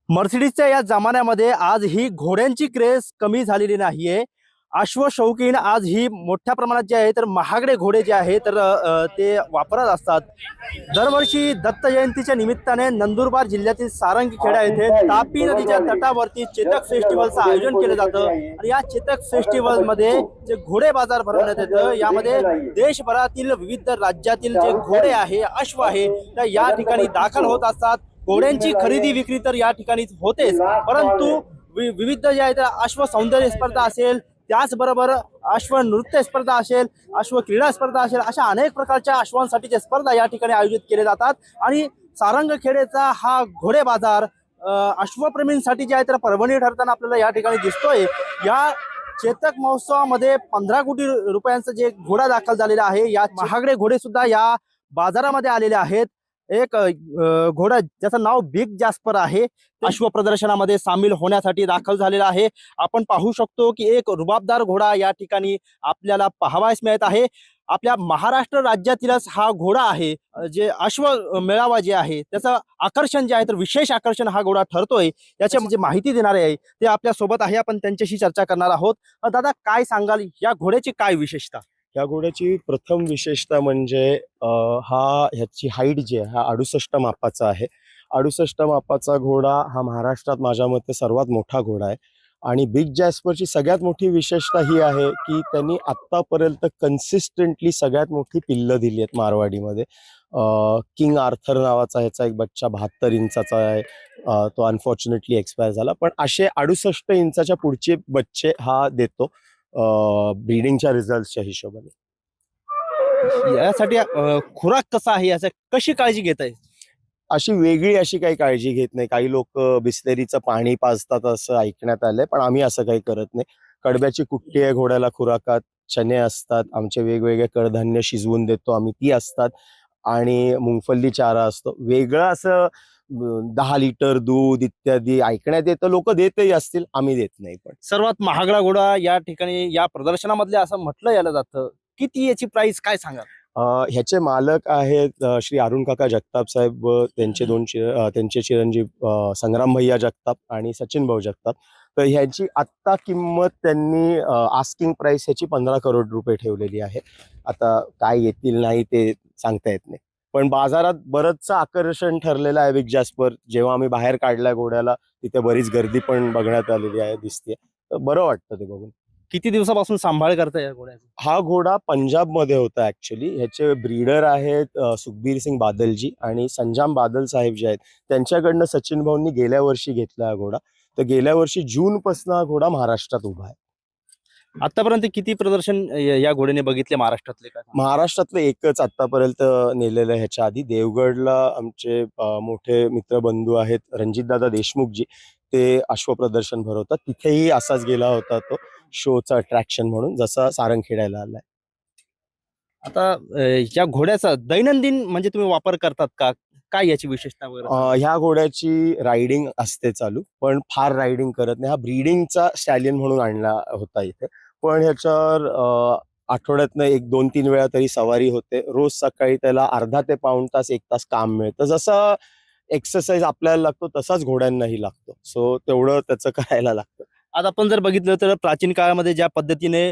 मर्सिडीजच्या या जमान्यामध्ये आज ही घोड्यांची क्रेज कमी झालेली नाहीये. अश्वशौकीन आज ही मोठ्या प्रमाणात जे आहे तर महागडे घोडे जे आहे तर ते वापरत असतात. दरवर्षी दत्त जयंतीच्या निमित्ताने नंदुरबार जिल्ह्यातील सारंगी खेडा येथे तापी नदीच्या तटावरती चेतक फेस्टिवलचं आयोजन केलं जातं आणि या चेतक फेस्टिवल मध्ये जे घोडे बाजार भरवण्यात येतं यामध्ये देशभरातील विविध राज्यातील जे घोडे आहे अश्व आहे तर या ठिकाणी दाखल होत असतात. घोड्यांची खरेदी विक्री तर या ठिकाणी होतेच, परंतु विविध जे आहे तर अश्व सौंदर्य स्पर्धा असेल, त्याचबरोबर अश्व नृत्य स्पर्धा असेल, अश्व क्रीडा स्पर्धा असेल, अशा अनेक प्रकारच्या अश्वांसाठीच्या स्पर्धा या ठिकाणी आयोजित केल्या जातात. आणि सारंगखेडेचा हा घोडे बाजार अश्वप्रेमींसाठी जे आहे तर पर्वणी ठरताना आपल्याला या ठिकाणी दिसतोय. या चेतक महोत्सवामध्ये 15 कोटी रुपयांचा जे घोडा दाखल झालेला आहे, या महागडे घोडे सुद्धा या बाजारामध्ये आलेले आहेत. एक घोडा ज्याचं नाव बिग जास्पर आहे अश्व प्रदर्शनामध्ये सामील होण्यासाठी दाखल झालेला आहे. आपण पाहू शकतो की एक रुबाबदार घोडा या ठिकाणी आपल्याला पाहावयास मिळत आहे. आपल्या महाराष्ट्र राज्यातीलच हा घोडा आहे. जे अश्व मेळावा जे आहे त्याचं आकर्षण जे आहे तर विशेष आकर्षण हा घोडा ठरतोय. याची जी माहिती देणारे आहे ते आपल्या सोबत आहे, आपण त्यांच्याशी चर्चा करणार आहोत. दादा, काय सांगाल, या घोड्याची काय विशेषता? या घोड्याची प्रथम विशेषता म्हणजे ह्याची हाईट जी आहे हा 68 मापाचा आहे. 68 मापाचा घोडा हा महाराष्ट्रात माझ्या मते सर्वात मोठा घोडा आहे. आणि बिग जॅस्परची सगळ्यात मोठी विशेषता ही आहे की त्यांनी आत्तापर्यंत कन्सिस्टंटली सगळ्यात मोठी पिल्लं दिली आहेत मारवाडीमध्ये. किंग आर्थर नावाचा ह्याचा एक बच्चा 72 इंचाचा आहे. तो अनफॉर्च्युनेटली एक्सपायर झाला, पण असे 68 इंचाच्या पुढचे बच्चे हा देतो ब्रीडिंगच्या रिझल्टच्या हिशोबाने. यासाठी खुराक कसा आहे, याची कशी काळजी घेत आहे? अशी वेगळी अशी काही काळजी घेत नाही. काही लोक बिस्लेरीचं पाणी पाजतात असं ऐकण्यात आलंय, पण आम्ही असं काही करत नाही. कडब्याची कुट्टी आहे घोड्याला खुराकात, चणे असतात, आमचे वेगवेगळे कडधान्य शिजवून देतो आम्ही, ती असतात, आणि मुंगफल्ली चारा असतो. वेगळं असं 10 लिटर दूध इत्यादी ऐकण्यात येतं. लोक देतही असतील, आम्ही देत नाही. पण सर्वात महागडा घोडा या ठिकाणी या प्रदर्शनामधले असं म्हटलं याला जातं. किती याची प्राइस काय सांगा? ह्याचे मालक आहेत श्री अरुण काका जगताप साहेब व त्यांचे चिरंजीव संग्राम भैया जगताप आणि सचिन भाऊ जगताप. तर ह्याची आत्ता किंमत त्यांनी आस्किंग प्राइस ह्याची 15 करोड रुपये ठेवलेली आहे. आता काय येतील नाही ते सांगता येत नाही, पण बाजारात बरंचसं आकर्षण ठरलेलं आहे बिग जॅस्पर. जेव्हा आम्ही बाहेर काढलाय घोड्याला तिथे बरीच गर्दी पण बघण्यात आलेली आहे, दिसते. तर बरं वाटतं ते बघून. किती दिवसापासून सांभाळ करता या घोड्याचा? हा घोडा पंजाब मध्ये होता ऍक्च्युली. ह्याचे ब्रीडर आहेत सुखबीर सिंग बादलजी आणि संजाम बादल साहेब जे आहेत त्यांच्याकडनं सचिन भाऊंनी गेल्या वर्षी घेतला हा घोडा. तर गेल्या वर्षी जून पासून हा घोडा महाराष्ट्रात उभा आहे. आतापर्यंत किती प्रदर्शन या घोड्याने बघितले महाराष्ट्रातले? काय महाराष्ट्रातलं एकच आतापर्यंत नेलेलं आहे. ह्याच्या आधी देवगडला आमचे मोठे मित्रबंधू आहेत रणजितदादा देशमुखजी, ते अश्व प्रदर्शन भरवतात, तिथेही असाच गेला होता तो शोचा अट्रॅक्शन म्हणून, जसा सारंगखेड्याला आलाय. आता या घोड्याचा दैनंदिन म्हणजे तुम्ही वापर करतात का? काय याची विशेषता वगैरे? ह्या घोड्याची रायडिंग असते चालू, पण फार रायडिंग करत नाही. हा ब्रीडिंगचा स्टॅलियन म्हणून आणला होता इथे, पण ह्याच्यावर आठवड्यातनं 1-2-3 वेळा तरी सवारी होते. रोज सकाळी त्याला अर्धा ते पाऊण तास 1 तास काम मिळतं. जसं एक्सरसाइज आपल्याला लागतो तसाच घोड्यांनाही लागतो, सो तेवढं त्याचं करायला लागतं. आज आपण जर बघितलं तर प्राचीन काळामध्ये ज्या पद्धतीने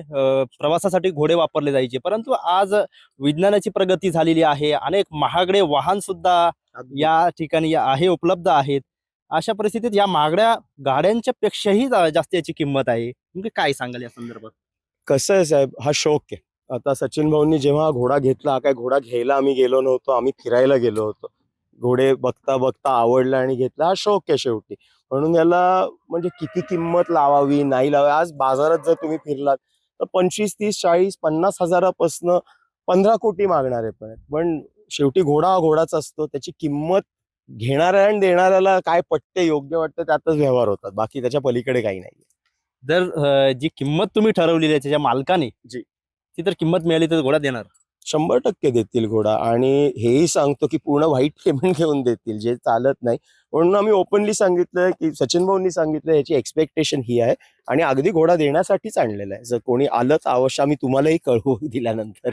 प्रवासासाठी घोडे वापरले जायचे, परंतु आज विज्ञानाची प्रगती झालेली आहे. अनेक महागडे वाहन सुद्धा या ठिकाणी आहे, उपलब्ध आहेत. अशा परिस्थितीत या महागड्या गाड्यांच्या पेक्षाही जास्त याची किंमत आहे. म्हणजे काय सांगाल या संदर्भात? कसं आहे साहेब, हा शौक आहे. आता सचिन भाऊंनी जेव्हा हा घोडा घेतला, काय घोडा घ्यायला आम्ही गेलो नव्हतो, आम्ही फिरायला गेलो होतो. घोडे बघता बघता आवडला आणि घेतला. हा शौक आहे शेवटी. म्हणून याला म्हणजे किती किंमत लावावी नाही लावावी, आज बाजारात जर तुम्ही फिरलात तर 25, 30, 40, 50 हजारापासनं 15 कोटी मागणारे पण आहेत. पण शेवटी घोडा हा घोडाच असतो. त्याची किंमत घेणाऱ्या आणि देणाऱ्याला काय पटते, योग्य वाटतं त्यातच व्यवहार होतात, बाकी त्याच्या पलीकडे काही नाही. जर जी किंमत तुम्ही ठरवलेली आहे त्याच्या मालकाने जी. ती तर किंमत मिळाली तर घोडा देणार. 100% देतील घोडा. आणि हेही सांगतो की पूर्ण व्हाईट पेमेंट घेऊन देतील, जे चालत नाही. म्हणून आम्ही ओपनली सांगितलं की सचिन भाऊंनी सांगितलं याची एक्सपेक्टेशन ही आहे आणि अगदी घोडा देण्यासाठीच आणलेला आहे. जर कोणी आलं तर अवश्य आम्ही तुम्हालाही कळवू दिल्यानंतर.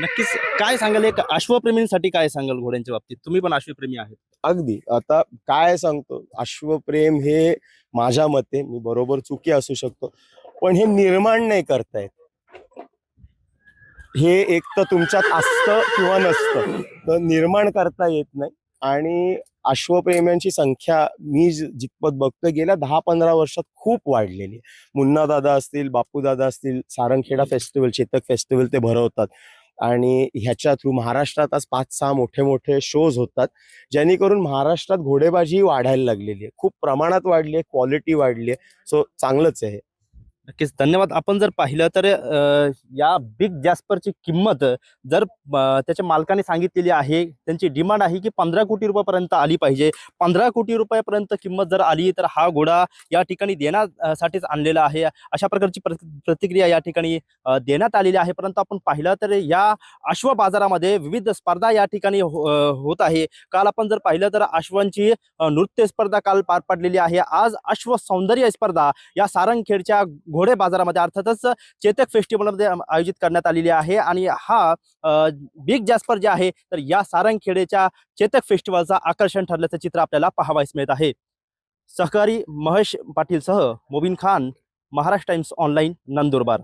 नक्कीच काय सांगाल एक अश्वप्रेमींसाठी काय सांगाल घोड्यांच्या बाबतीत? तुम्ही पण अश्वप्रेमी आहेत. अगदी. आता काय सांगतो, अश्वप्रेम हे माझ्या मते, मी बरोबर चुकी असू शकतो, पण हे निर्माण नाही करता येत. हे एक तर तुमच्यात असतं किंवा नसतं, तर निर्माण करता येत नाही. आणि अश्वप्रेम्यांची संख्या मी जितपत बघतोय गेल्या 10-15 वर्षात खूप वाढलेली आहे. मुन्ना दादा असतील, बापू दादा असतील, सारंगखेडा फेस्टिवल, चेतक फेस्टिवल ते भरवतात आणि ह्याच्या थ्रू महाराष्ट्रात आज 5-6 मोठे शोज होतात, जेणेकरून महाराष्ट्रात घोडेबाजी वाढायला लागलेली आहे. खूप प्रमाणात वाढली आहे, क्वालिटी वाढली आहे. सो चांगलंच आहे हे. नक्कीच धन्यवाद. आपण जर पाहिलं तर या बिग जॅस्परची किंमत जर त्याच्या मालकाने सांगितलेली आहे, त्यांची डिमांड आहे की 15 कोटी रुपयापर्यंत आली पाहिजे. 15 कोटी रुपयापर्यंत किंमत जर आली तर हा घोडा या ठिकाणी देण्यासाठीच आणलेला आहे, अशा प्रकारची प्रतिक्रिया या ठिकाणी देण्यात आलेली आहे. परंतु आपण पाहिलं तर या अश्व बाजारामध्ये विविध स्पर्धा या ठिकाणी होत आहे. काल आपण जर पाहिलं तर अश्वांची नृत्य स्पर्धा काल पार पडलेली आहे. आज अश्व सौंदर्य स्पर्धा या सारंगखेडच्या घोडे बाजारामध्ये अर्थातच चेतक फेस्टिवलमध्ये आयोजित करण्यात आलेली आहे. आणि हा बिग जॅस्पर जे आहे तर या सारंगखेडेच्या चेतक फेस्टिवलचा आकर्षण ठरल्याचं चित्र आपल्याला पाहावयास मिळत आहे. सहकारी महेश पाटील सह मोबिन खान, महाराष्ट्र टाइम्स ऑनलाईन, नंदुरबार.